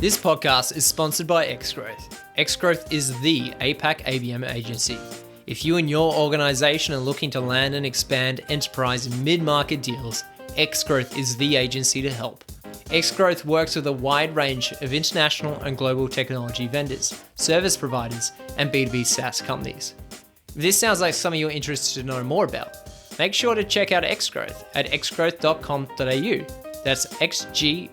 This podcast is sponsored by Xgrowth. Xgrowth is the APAC ABM agency. If you and your organization are looking to land and expand enterprise and mid-market deals, Xgrowth is the agency to help. Xgrowth works with a wide range of international and global technology vendors, service providers, and B2B SaaS companies. If this sounds like something you're interested to know more about, make sure to check out Xgrowth at xgrowth.com.au. That's xgrowth.com.au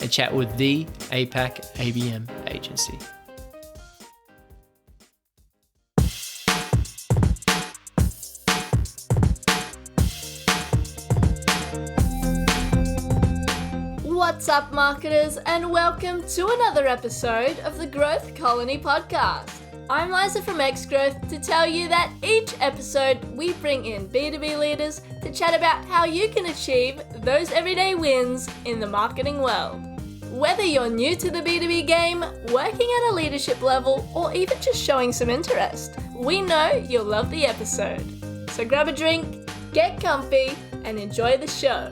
and chat with the APAC ABM agency. What's up, marketers, and welcome to another episode of the Growth Colony podcast. I'm Liza from Xgrowth to tell you that each episode we bring in B2B leaders to chat about how you can achieve those everyday wins in the marketing world. Whether you're new to the B2B game, working at a leadership level, or even just showing some interest, we know you'll love the episode. So grab a drink, get comfy, and enjoy the show.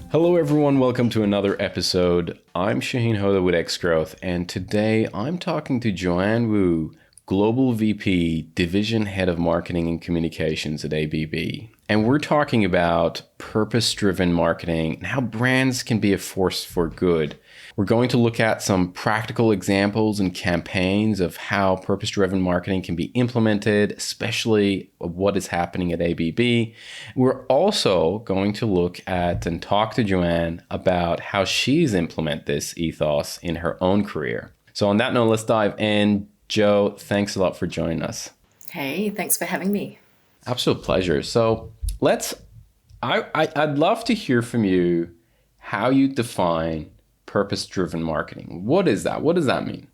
Hello everyone, welcome to another episode. I'm Shaheen Hoda with Xgrowth, and today I'm talking to Joanne Wu, Global VP, Division Head of Marketing and Communications at ABB. And we're talking about purpose-driven marketing and how brands can be a force for good. We're going to look at some practical examples and campaigns of how purpose-driven marketing can be implemented, especially what is happening at ABB. We're also going to look at and talk to Joanne about how she's implemented this ethos in her own career. So on that note, let's dive in. Jo, thanks a lot for joining us. Hey, thanks for having me. Absolute pleasure. So I'd love to hear from you how you define purpose-driven marketing. What is that? What does that mean?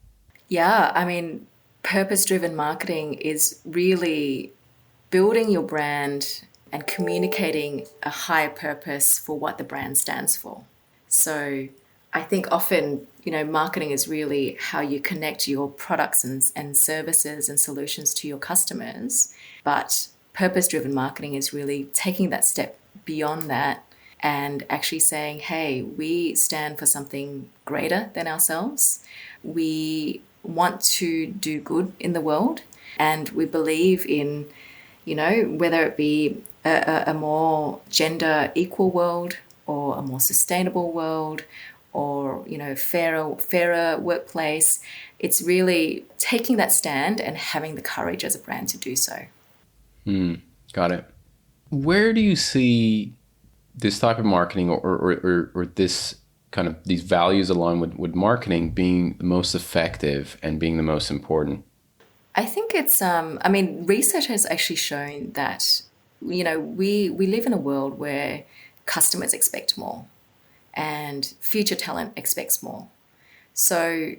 Yeah, I mean, purpose-driven marketing is really building your brand and communicating a higher purpose for what the brand stands for. So I think often, marketing is really how you connect your products and services and solutions to your customers. But purpose-driven marketing is really taking that step beyond that and actually saying, hey, we stand for something greater than ourselves. We want to do good in the world, and we believe in, whether it be a more gender equal world or a more sustainable world or, fairer workplace. It's really taking that stand and having the courage as a brand to do so. Got it. Where do you see this type of marketing or this kind of these values aligned with marketing being the most effective and being the most important? I think it's, research has actually shown that, we live in a world where customers expect more and future talent expects more. So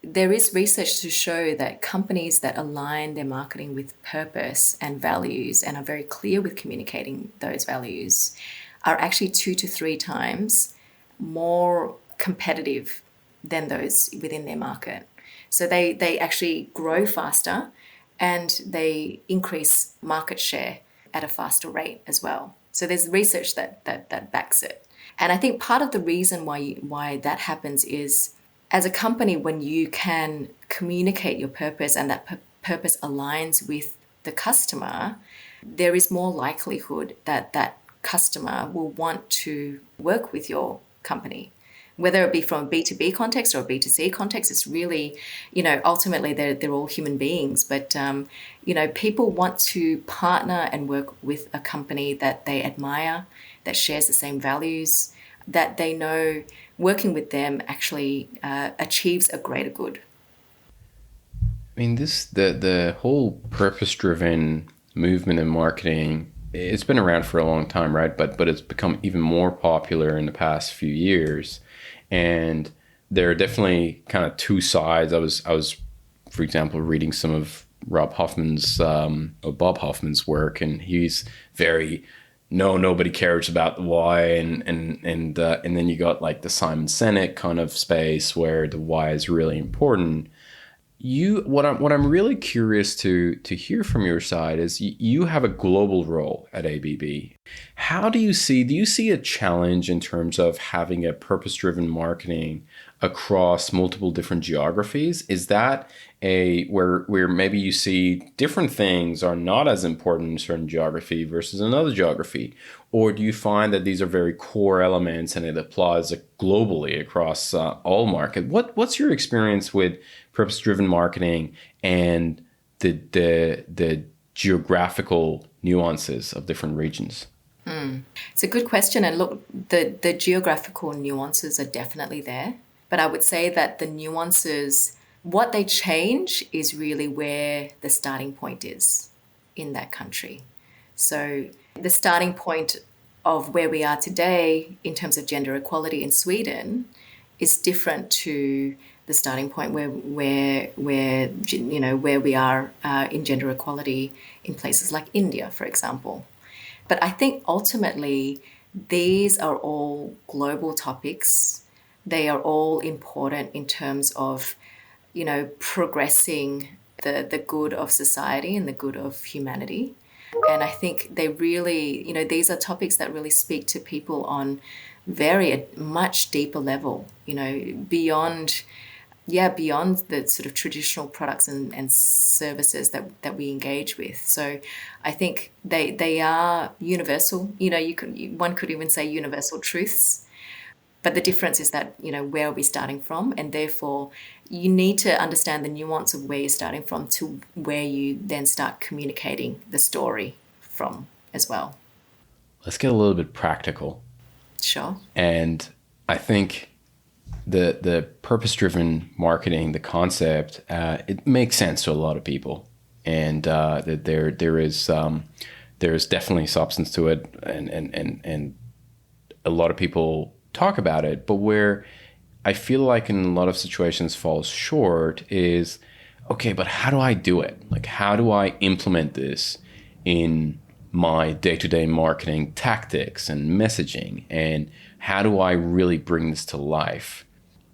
there is research to show that companies that align their marketing with purpose and values and are very clear with communicating those values are actually 2 to 3 times more competitive than those within their market. So they actually grow faster and they increase market share at a faster rate as well. So there's research that backs it. And I think part of the reason why that happens is, as a company, when you can communicate your purpose and that purpose aligns with the customer, there is more likelihood that that customer will want to work with your company. Whether it be from a B2B context or a B2C context, it's really, ultimately they're all human beings. But, people want to partner and work with a company that they admire, that shares the same values, that they know working with them actually achieves a greater good. I mean, the whole purpose-driven movement in marketing, it's been around for a long time, right? But it's become even more popular in the past few years. And there are definitely kind of two sides. I was, for example, reading some of Bob Hoffman's work, and he's very nobody cares about the why, and then you got like the Simon Sinek kind of space where the why is really important. What I'm really curious to hear from your side is you have a global role at ABB. How do you see a challenge in terms of having a purpose-driven marketing across multiple different geographies? Is that where maybe you see different things are not as important in certain geography versus another geography? Or do you find that these are very core elements and it applies globally across all market? What's your experience with purpose-driven marketing and the geographical nuances of different regions? It's a good question. And look, the geographical nuances are definitely there. But I would say that the nuances, what they change is really where the starting point is in that country. So the starting point of where we are today in terms of gender equality in Sweden is different to the starting point where we are in gender equality in places like India, for example. But I think ultimately these are all global topics. They are all important in terms of, progressing the good of society and the good of humanity. And I think they really, these are topics that really speak to people on a much deeper level, beyond the sort of traditional products and services that we engage with. So I think they are universal. One could even say universal truths. But the difference is that, where are we starting from? And therefore, you need to understand the nuance of where you're starting from to where you then start communicating the story from as well. Let's get a little bit practical. Sure. And I think the purpose-driven marketing, the concept, it makes sense to a lot of people, and there's definitely substance to it, and a lot of people talk about it. But where I feel like in a lot of situations falls short is, okay, but how do I do it? Like, how do I implement this in my day-to-day marketing tactics and messaging, and how do I really bring this to life?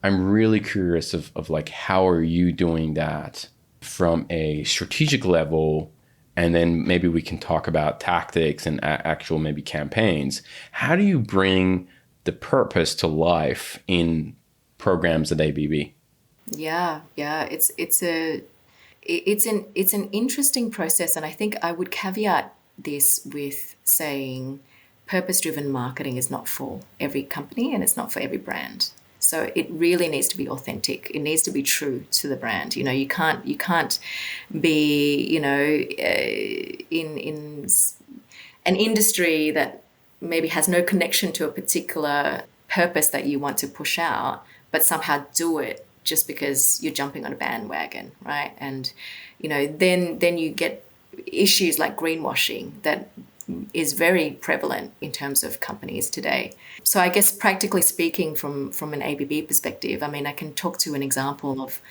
I'm really curious of like, how are you doing that from a strategic level? And then maybe we can talk about tactics and actual maybe campaigns. How do you bring the purpose to life in programs at ABB? Yeah, it's an interesting process, and I think I would caveat this with saying purpose-driven marketing is not for every company and it's not for every brand. So it really needs to be authentic. It needs to be true to the brand. You can't be, in an industry that maybe has no connection to a particular purpose that you want to push out, but somehow do it just because you're jumping on a bandwagon, right? And, then you get issues like greenwashing that is very prevalent in terms of companies today. So I guess practically speaking from an ABB perspective, I mean, I can talk to an example of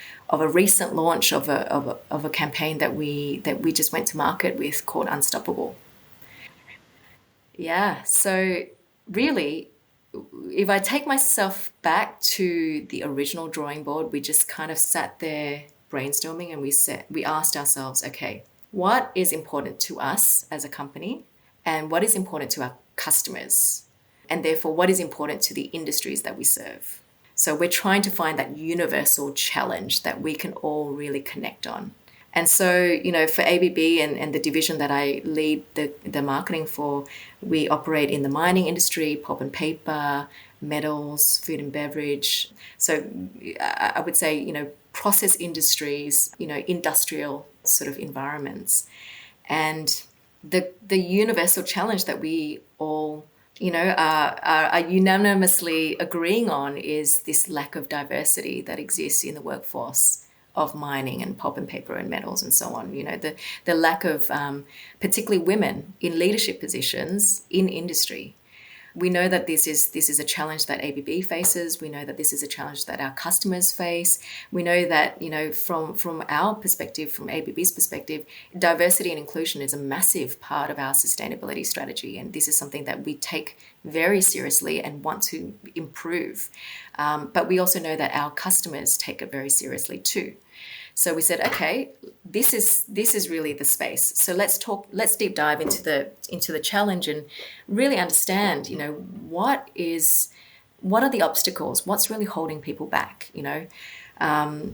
a recent launch of a campaign that we just went to market with called Unstoppable. Yeah, so really, if I take myself back to the original drawing board, we just kind of sat there brainstorming and we asked ourselves, okay, what is important to us as a company and what is important to our customers? And therefore, what is important to the industries that we serve? So we're trying to find that universal challenge that we can all really connect on. And so, for ABB and the division that I lead the marketing for, we operate in the mining industry, pulp and paper, metals, food and beverage. So I would say, process industries, industrial sort of environments. And the universal challenge that we all, are unanimously agreeing on is this lack of diversity that exists in the workforce of mining and pulp and paper and metals and so on. The lack of particularly women in leadership positions in industry. We know that this is a challenge that ABB faces. We know that this is a challenge that our customers face. We know that, from our perspective, from ABB's perspective, diversity and inclusion is a massive part of our sustainability strategy. And this is something that we take very seriously and want to improve. But we also know that our customers take it very seriously too. So we said, okay, this is really the space. So let's deep dive into the challenge and really understand, what are the obstacles? What's really holding people back? And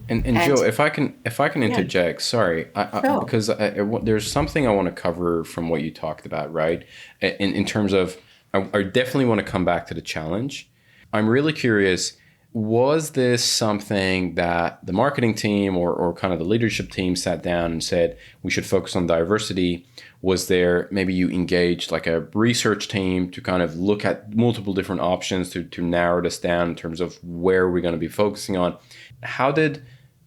Joe, if I can interject, sorry, Sure. because there's something I want to cover from what you talked about, right? In terms of, I definitely want to come back to the challenge. I'm really curious. Was this something that the marketing team or kind of the leadership team sat down and said, we should focus on diversity? Was there, maybe you engaged like a research team to kind of look at multiple different options to narrow this down in terms of where we're going to be focusing on? How did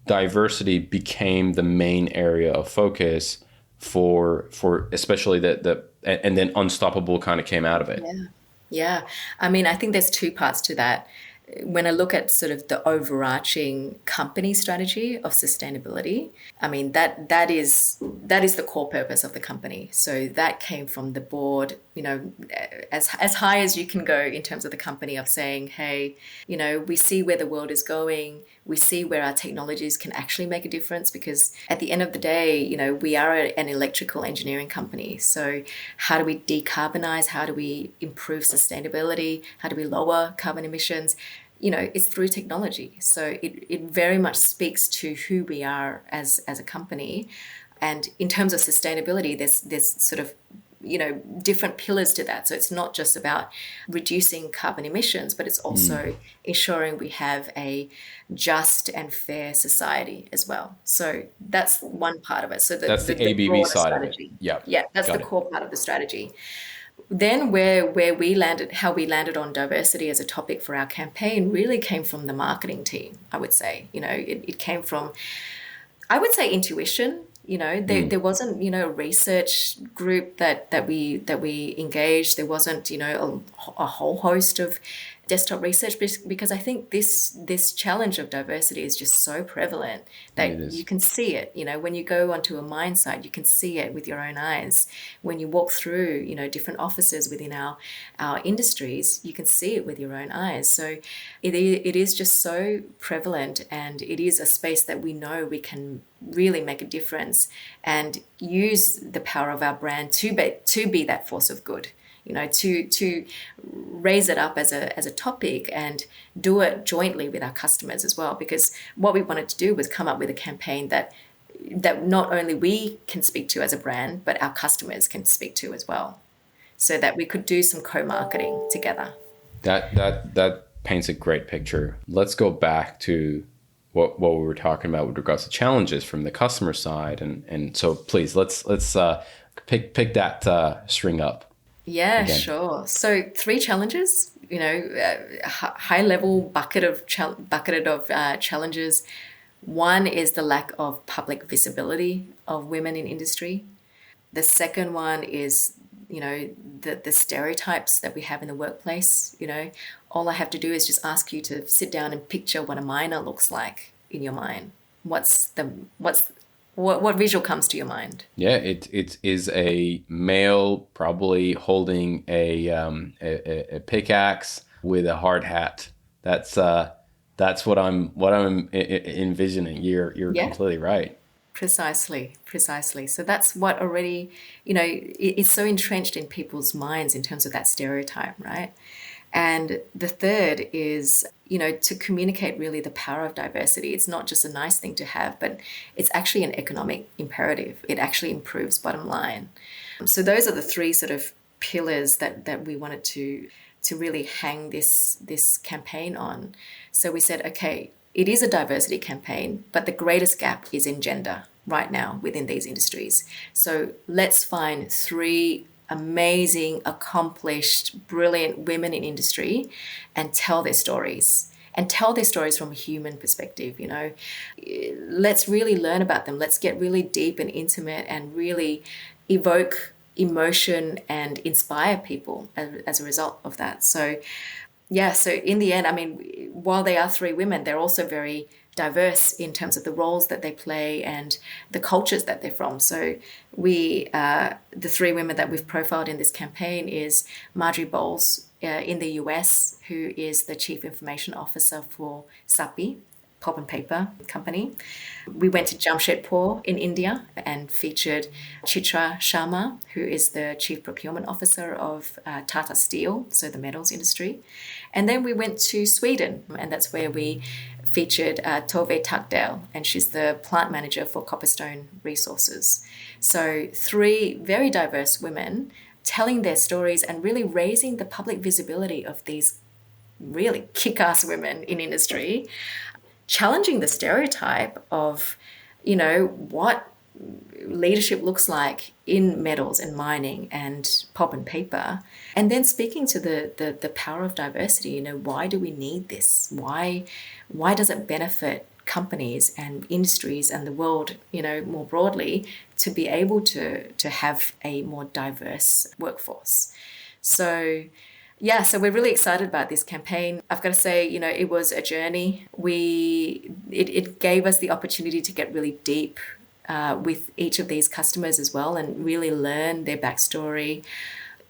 diversity became the main area of focus for especially and then Unstoppable kind of came out of it? Yeah. I mean, I think there's two parts to that. When I look at sort of the overarching company strategy of sustainability, I mean, that is the core purpose of the company. So that came from the board, as high as you can go in terms of the company, of saying, hey, we see where the world is going. We see where our technologies can actually make a difference, because at the end of the day, we are an electrical engineering company. So how do we decarbonize? How do we improve sustainability? How do we lower carbon emissions? It's through technology. So it very much speaks to who we are as a company. And in terms of sustainability, there's sort of different pillars to that. So it's not just about reducing carbon emissions, but it's also ensuring we have a just and fair society as well. So that's one part of it. So that's the ABV side strategy. of it. Yeah, that's the core part of the strategy. Then where we landed, how we landed on diversity as a topic for our campaign really came from the marketing team, I would say. It came from, I would say, intuition. There wasn't, a research group that we engaged. There wasn't, a whole host of desktop research, because I think this challenge of diversity is just so prevalent that you can see it. When you go onto a mine site, you can see it with your own eyes. When you walk through, different offices within our industries, you can see it with your own eyes. So it is just so prevalent, and it is a space that we know we can really make a difference and use the power of our brand to be that force of good. To raise it up as a topic and do it jointly with our customers as well. Because what we wanted to do was come up with a campaign that not only we can speak to as a brand, but our customers can speak to as well, so that we could do some co-marketing together. That paints a great picture. Let's go back to what we were talking about with regards to challenges from the customer side, and so please let's pick that string up. Yeah, again. Sure. So 3 challenges, high level bucketed of challenges. One is the lack of public visibility of women in industry. The second one is, the stereotypes that we have in the workplace. All I have to do is just ask you to sit down and picture what a miner looks like in your mind. What visual comes to your mind? Yeah, it is a male probably holding a pickaxe with a hard hat. That's what I'm envisioning. You're completely right. Precisely. So that's what already, it's so entrenched in people's minds in terms of that stereotype, right? And the third is, to communicate really the power of diversity. It's not just a nice thing to have, but it's actually an economic imperative. It actually improves bottom line. So those are the 3 sort of pillars that we wanted to really hang this campaign on. So we said, okay, it is a diversity campaign, but the greatest gap is in gender right now within these industries. So let's find 3 amazing, accomplished, brilliant women in industry and tell their stories. And tell their stories from a human perspective. Let's really learn about them. Let's get really deep and intimate and really evoke emotion and inspire people as a result of that. So in the end, I mean, while they are 3 women, they're also very diverse in terms of the roles that they play and the cultures that they're from. So the 3 women that we've profiled in this campaign is Marjorie Bowles in the US, who is the Chief Information Officer for SAPI, pulp and paper company. We went to Jamshedpur in India and featured Chitra Sharma, who is the Chief Procurement Officer of Tata Steel, so the metals industry. And then we went to Sweden, and that's where we featured Tove Takdal, and she's the plant manager for Copperstone Resources. So 3 very diverse women telling their stories and really raising the public visibility of these really kick-ass women in industry, challenging the stereotype of, what leadership looks like in metals and mining and pulp and paper, and then speaking to the power of diversity. Why do we need this? Why does it benefit companies and industries and the world, more broadly, to be able to have a more diverse workforce? So we're really excited about this campaign. I've got to say, it was a journey. It gave us the opportunity to get really deep with each of these customers as well, and really learn their backstory,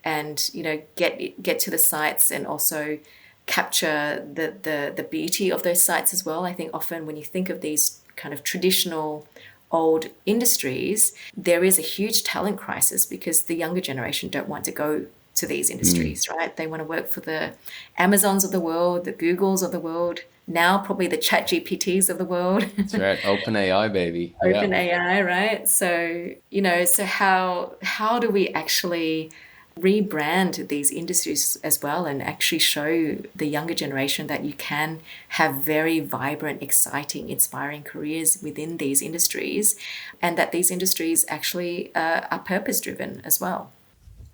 and get to the sites and also capture the beauty of those sites as well. I think often when you think of these kind of traditional old industries, there is a huge talent crisis because the younger generation don't want to go to these industries, right? They want to work for the Amazons of the world, the Googles of the world, now probably the Chat GPTs of the world. That's right. Open AI, baby. Open AI, right? So, so how do we actually rebrand these industries as well, and actually show the younger generation that you can have very vibrant, exciting, inspiring careers within these industries, and that these industries actually are purpose-driven as well.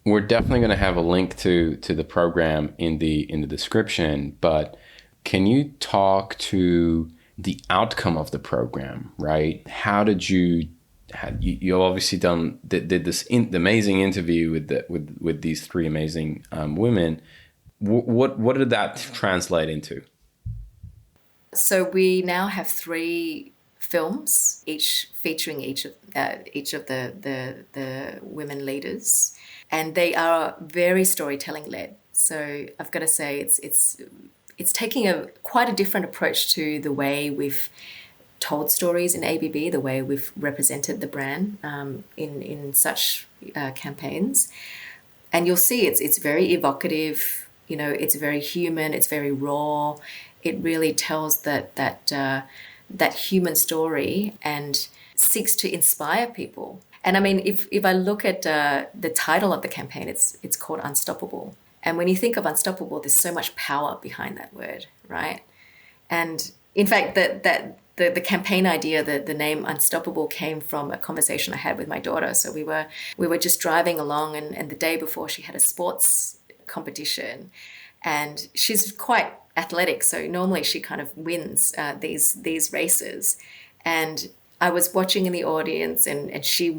We're definitely going to have a link to the program in the description, but can you talk to the outcome of the program, right? How did you obviously did this amazing interview with these 3 amazing women. What did that translate into? So we now have 3 films, each featuring each of the women leaders, and they are very storytelling led. So I've got to say it's taking quite a different approach to the way we've told stories in ABB, the way we've represented the brand in such campaigns. And you'll see it's very evocative, it's very human, it's very raw. It really tells that human story and seeks to inspire people. And I mean, if I look at the title of the campaign, it's called Unstoppable. And when you think of unstoppable, there's so much power behind that word, right? And in fact, the campaign idea, the name Unstoppable, came from a conversation I had with my daughter. So we were just driving along, and the day before she had a sports competition, and she's quite athletic, so normally she kind of wins these races. And I was watching in the audience, and she,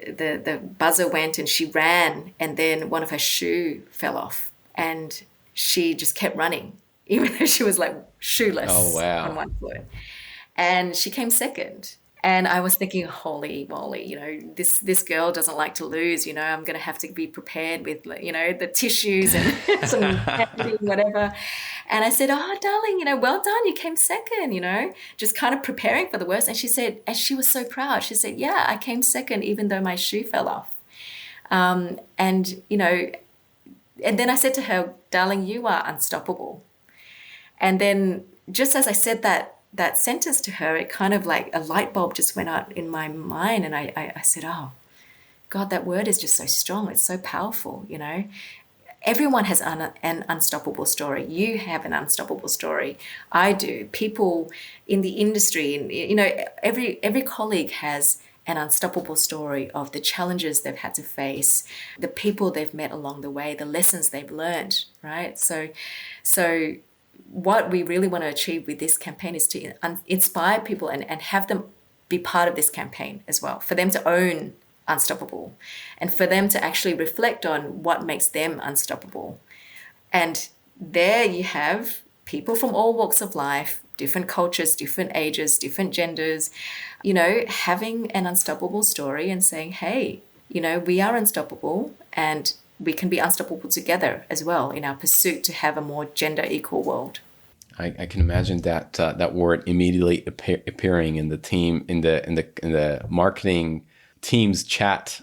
the buzzer went and she ran, and then one of her shoe fell off, and she just kept running, even though she was like shoeless on one foot. And she came second. And I was thinking, holy moly, this girl doesn't like to lose, I'm going to have to be prepared with, the tissues and some editing, whatever. And I said, oh, darling, well done. You came second, just kind of preparing for the worst. And she said, and she was so proud. She said, yeah, I came second, even though my shoe fell off. And then I said to her, darling, you are unstoppable. And then just as I said that sentence to her, it kind of like a light bulb just went out in my mind. And I said, oh, God, that word is just so strong. It's so powerful, Everyone has an unstoppable story. You have an unstoppable story. I do. People in the industry, every colleague has an unstoppable story of the challenges they've had to face, the people they've met along the way, the lessons they've learned, right? So what we really want to achieve with this campaign is to inspire people and have them be part of this campaign as well, for them to own unstoppable and for them to actually reflect on what makes them unstoppable. And there you have people from all walks of life, different cultures, different ages, different genders, having an unstoppable story and saying, hey, we are unstoppable, and we can be unstoppable together as well in our pursuit to have a more gender equal world. I can imagine that that word immediately appearing in the team in the marketing team's chat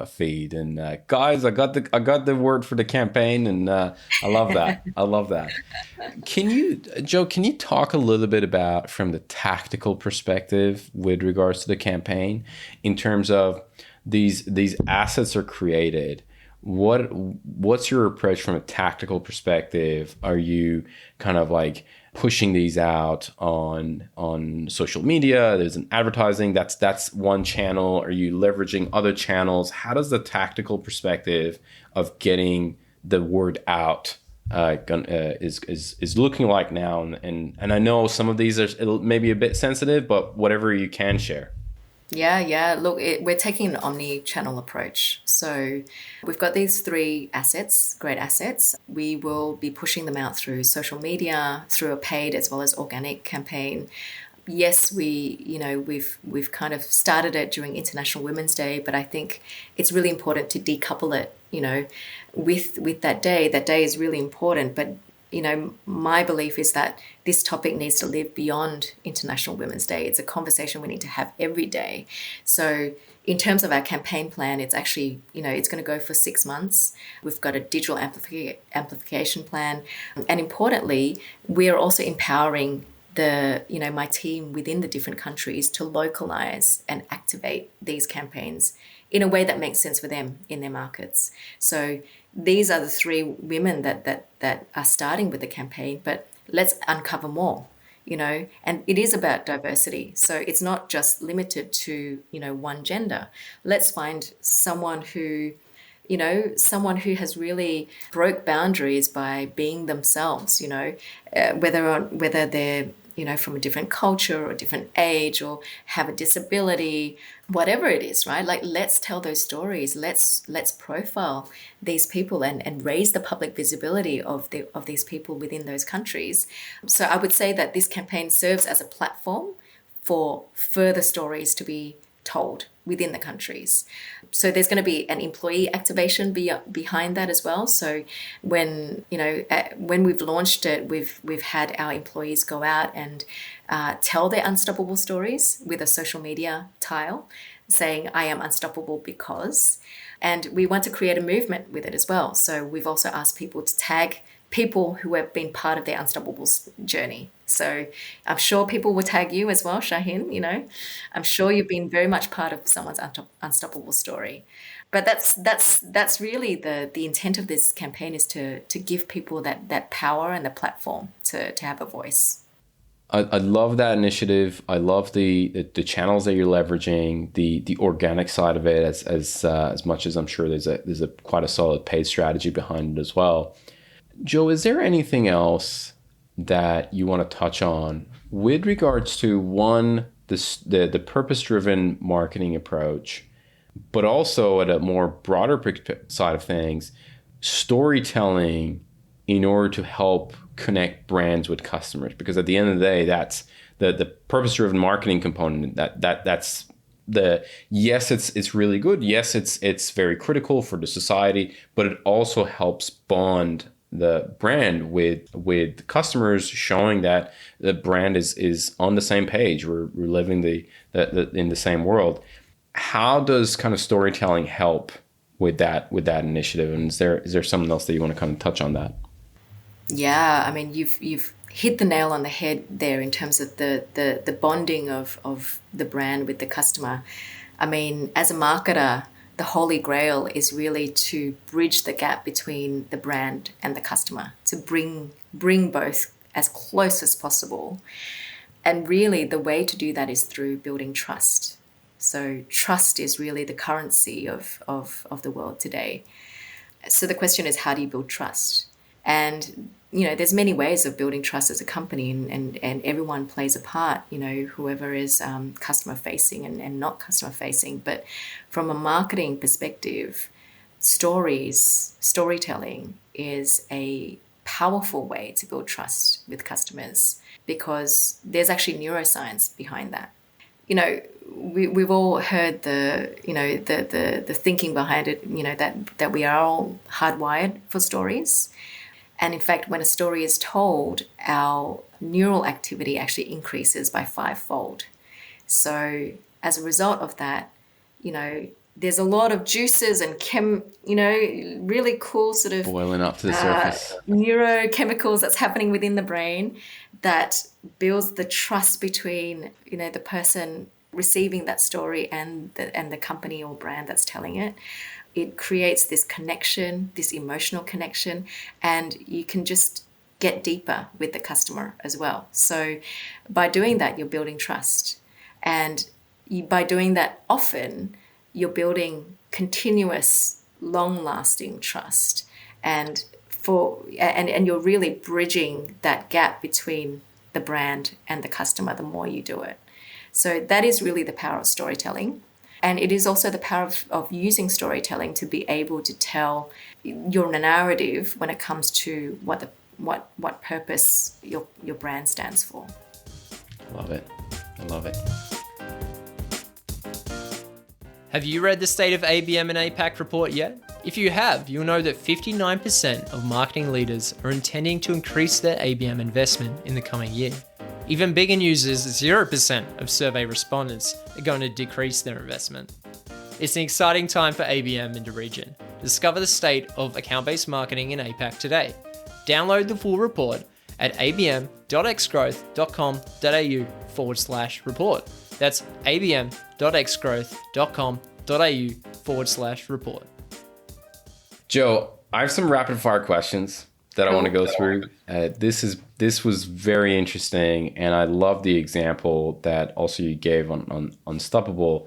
feed. And guys, I got the word for the campaign, and I love that. I love that. Joe? Can you talk a little bit about from the tactical perspective with regards to the campaign, in terms of these assets are created? What's your approach from a tactical perspective? Are you kind of like pushing these out on social media? There's an advertising, that's one channel. Are you leveraging other channels? How does the tactical perspective of getting the word out is looking like now? And I know some of these are maybe a bit sensitive, but whatever you can share. Yeah. Look, we're taking an omni-channel approach. So we've got these three assets, great assets. We will be pushing them out through social media, through a paid as well as organic campaign. Yes, we've kind of started it during International Women's Day, but I think it's really important to decouple it, with that day. That day is really important, but my belief is that this topic needs to live beyond International Women's Day. It's a conversation we need to have every day. So in terms of our campaign plan, it's actually, it's going to go for 6 months. We've got a digital amplification plan. And importantly, we are also empowering my team within the different countries to localize and activate these campaigns in a way that makes sense for them in their markets. So these are the three women that are starting with the campaign, but let's uncover more, and it is about diversity. So it's not just limited to, one gender. Let's find someone who has really broke boundaries by being themselves, whether they're, from a different culture or a different age or have a disability, whatever it is, right? Like, let's tell those stories. Let's profile these people and raise the public visibility of these people within those countries. So I would say that this campaign serves as a platform for further stories to be told within the countries. So there's going to be an employee activation behind that as well. So when we've launched it, we've had our employees go out and tell their unstoppable stories with a social media tile saying, I am unstoppable because, and we want to create a movement with it as well. So we've also asked people to tag people who have been part of their unstoppable journey. So I'm sure people will tag you as well, Shaheen. I'm sure you've been very much part of someone's unstoppable story. But that's really the intent of this campaign, is to give people that power and the platform to have a voice. I love that initiative. I love the channels that you're leveraging, the organic side of it, as much as I'm sure there's a quite a solid paid strategy behind it as well. Joe, is there anything else that you want to touch on with regards to the purpose-driven marketing approach, but also at a more broader side of things, storytelling in order to help connect brands with customers? Because at the end of the day, that's the purpose-driven marketing component. That's yes, it's really good. Yes, it's very critical for the society, but it also helps bond the brand with customers, showing that the brand is on the same page. We're living in the same world. How does kind of storytelling help with that initiative? And is there something else that you want to kind of touch on that? Yeah, I mean, you've hit the nail on the head there in terms of the bonding of the brand with the customer. I mean, as a marketer, the holy grail is really to bridge the gap between the brand and the customer, to bring both as close as possible. And really the way to do that is through building trust. So trust is really the currency of the world today. So the question is, how do you build trust? And there's many ways of building trust as a company, and everyone plays a part, whoever is customer facing and not customer facing. But from a marketing perspective, storytelling is a powerful way to build trust with customers, because there's actually neuroscience behind that. We've all heard the thinking behind it, that we are all hardwired for stories. And in fact, when a story is told, our neural activity actually increases by 5-fold. So as a result of that, there's a lot of juices and really cool sort of Boiling up to the surface. neurochemicals that's happening within the brain that builds the trust between, the person receiving that story and the company or brand that's telling it. It creates this connection, this emotional connection, and you can just get deeper with the customer as well. So by doing that, you're building trust. And by doing that often, you're building continuous, long-lasting trust. And you're really bridging that gap between the brand and the customer the more you do it. So that is really the power of storytelling. And it is also the power of using storytelling to be able to tell your narrative when it comes to what purpose your brand stands for. I love it. Have you read the State of ABM and APAC report yet? If you have, you'll know that 59% of marketing leaders are intending to increase their ABM investment in the coming year. Even bigger news is 0% of survey respondents are going to decrease their investment. It's an exciting time for ABM in the region. Discover the state of account-based marketing in APAC today. Download the full report at abm.xgrowth.com.au/report. That's abm.xgrowth.com.au/report. Joe, I have some rapid fire questions that I want to go through. This was very interesting, and I love the example that also you gave on Unstoppable.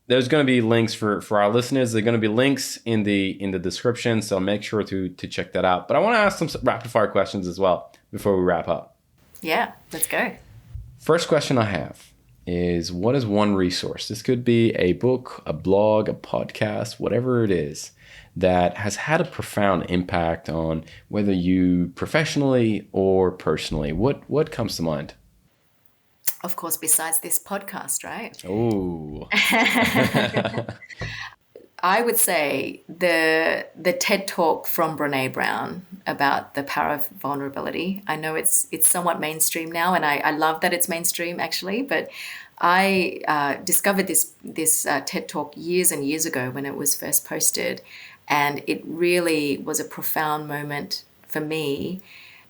There's going to be links for our listeners. There are going to be links in the description, so make sure to check that out. But I want to ask some rapid fire questions as well before we wrap up. Yeah, let's go. First question I have is, what is one resource? This could be a book, a blog, a podcast, whatever it is, that has had a profound impact on whether you professionally or personally. What comes to mind? Of course, besides this podcast, right? Oh. I would say the TED Talk from Brené Brown about the power of vulnerability. I know it's somewhat mainstream now, and I love that it's mainstream actually, but I discovered this TED Talk years and years ago when it was first posted, and it really was a profound moment for me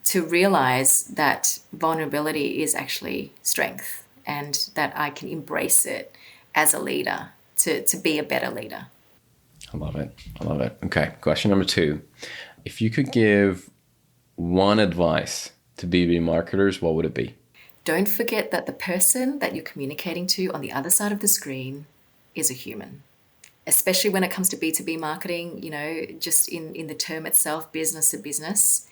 to realize that vulnerability is actually strength and that I can embrace it as a leader to be a better leader. I love it. Okay, question number 2. If you could give one advice to B2B marketers, what would it be? Don't forget that the person that you're communicating to on the other side of the screen is a human. Especially when it comes to B2B marketing, just in the term itself, business to business,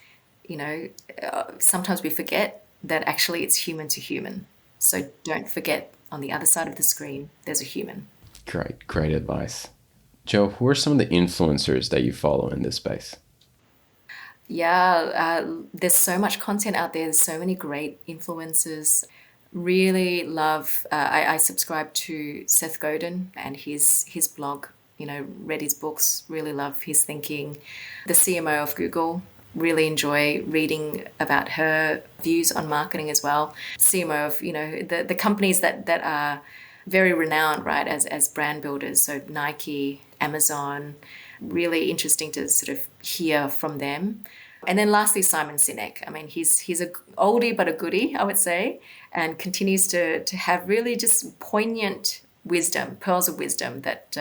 sometimes we forget that actually it's human to human. So don't forget, on the other side of the screen, there's a human. Great advice. Joe, who are some of the influencers that you follow in this space? Yeah, there's so much content out there. There's so many great influencers. Really love, I subscribe to Seth Godin and his blog, read his books, really love his thinking. The CMO of Google, really enjoy reading about her views on marketing as well. CMO of, the companies that are very renowned, right, as brand builders. So Nike, Amazon, really interesting to sort of hear from them. And then lastly, Simon Sinek. I mean, he's a oldie but a goodie, I would say, and continues to have really just poignant wisdom, pearls of wisdom that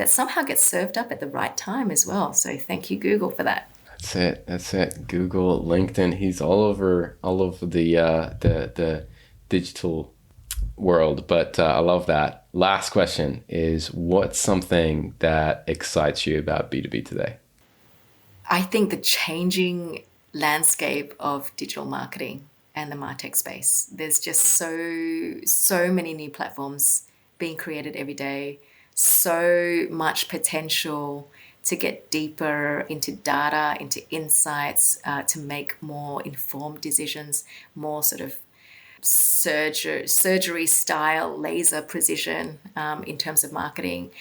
somehow gets served up at the right time as well. So thank you, Google, for that. That's it. Google, LinkedIn. He's all over the digital world. But I love that. Last question is, what's something that excites you about B2B today? I think the changing landscape of digital marketing and the MarTech space. There's just so many new platforms being created every day, so much potential to get deeper into data, into insights, to make more informed decisions, more sort of surgery style laser precision in terms of marketing.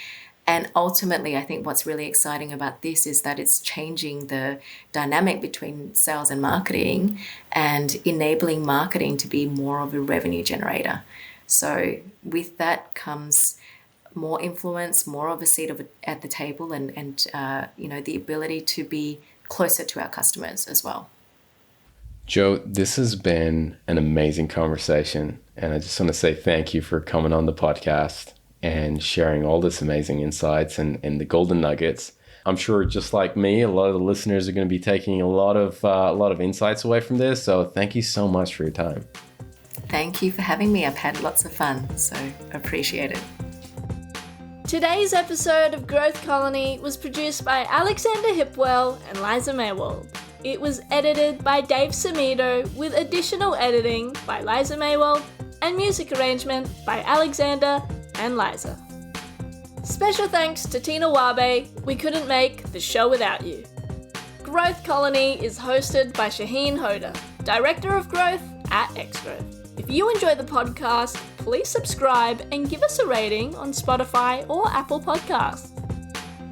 And ultimately, I think what's really exciting about this is that it's changing the dynamic between sales and marketing and enabling marketing to be more of a revenue generator. So with that comes more influence, more of a seat at the table, and the ability to be closer to our customers as well. Joe, this has been an amazing conversation, and I just want to say thank you for coming on the podcast and sharing all this amazing insights and the golden nuggets. I'm sure, just like me, a lot of the listeners are going to be taking a lot of insights away from this. So thank you so much for your time. Thank you for having me. I've had lots of fun, so appreciate it. Today's episode of Growth Colony was produced by Alexander Hipwell and Liza Maywald. It was edited by Dave Samito with additional editing by Liza Maywald and music arrangement by Alexander and Liza. Special thanks to Tina Wabe. We couldn't make the show without you. Growth Colony is hosted by Shaheen Hoda, Director of Growth at Xgrowth. If you enjoy the podcast, please subscribe and give us a rating on Spotify or Apple Podcasts.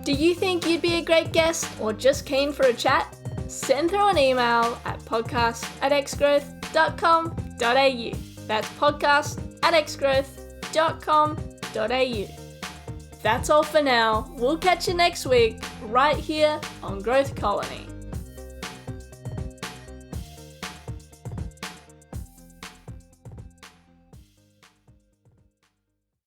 Do you think you'd be a great guest or just keen for a chat? Send through an email at podcast@xgrowth.com.au. That's podcast@xgrowth.com.au. That's all for now. We'll catch you next week, right here on Growth Colony.